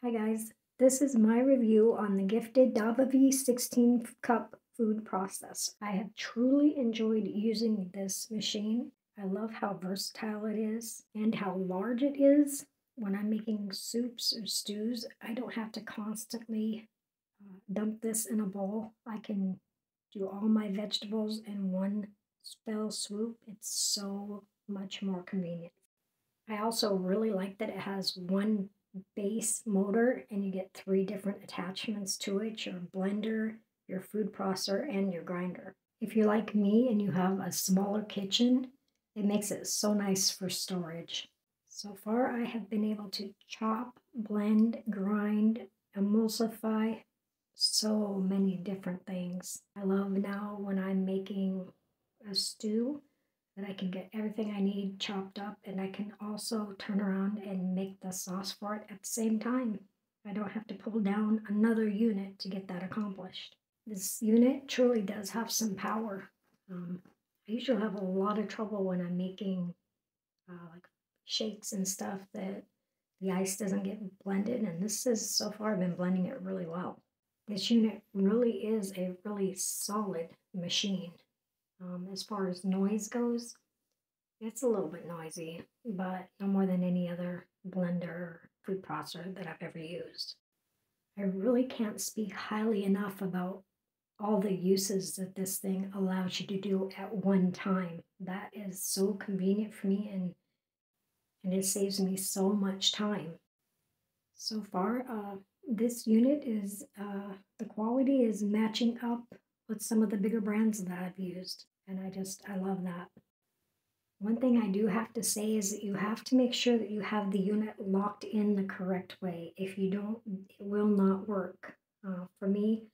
Hi guys, this is my review on the Gifted Davavi 16 cup food process. I have truly enjoyed using this machine. I love how versatile it is and how large it is. When I'm making soups or stews, I don't have to constantly dump this in a bowl. I can do all my vegetables in one fell swoop. It's so much more convenient. I also really like that it has one base motor and you get three different attachments to it, your blender, your food processor, and your grinder. If you're like me and you have a smaller kitchen, it makes it so nice for storage. So far, I have been able to chop, blend, grind, emulsify so many different things. I love now when I'm making a stew that I can get everything I need chopped up, and I can also turn around and make the sauce for it at the same time. I don't have to pull down another unit to get that accomplished. This unit truly does have some power. I usually have a lot of trouble when I'm making like shakes and stuff that the ice doesn't get blended, and this is so far I've been blending it really well. This unit really is a really solid machine. As far as noise goes, it's a little bit noisy, but no more than any other blender or food processor that I've ever used. I really can't speak highly enough about all the uses that this thing allows you to do at one time. That is so convenient for me, and it saves me so much time. So far, this unit is, the quality is matching up with some of the bigger brands that I've used, and I love that. One thing I do have to say is that you have to make sure that you have the unit locked in the correct way. If you don't, it will not work. For me,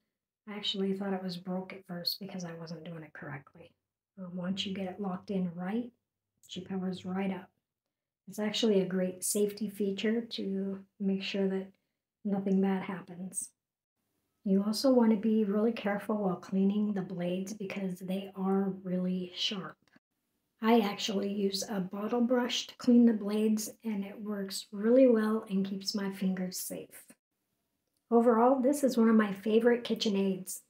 I actually thought it was broke at first because I wasn't doing it correctly. Once you get it locked in right, she powers right up. It's actually a great safety feature to make sure that nothing bad happens. You also want to be really careful while cleaning the blades because they are really sharp. I actually use a bottle brush to clean the blades, and it works really well and keeps my fingers safe. Overall, this is one of my favorite KitchenAids.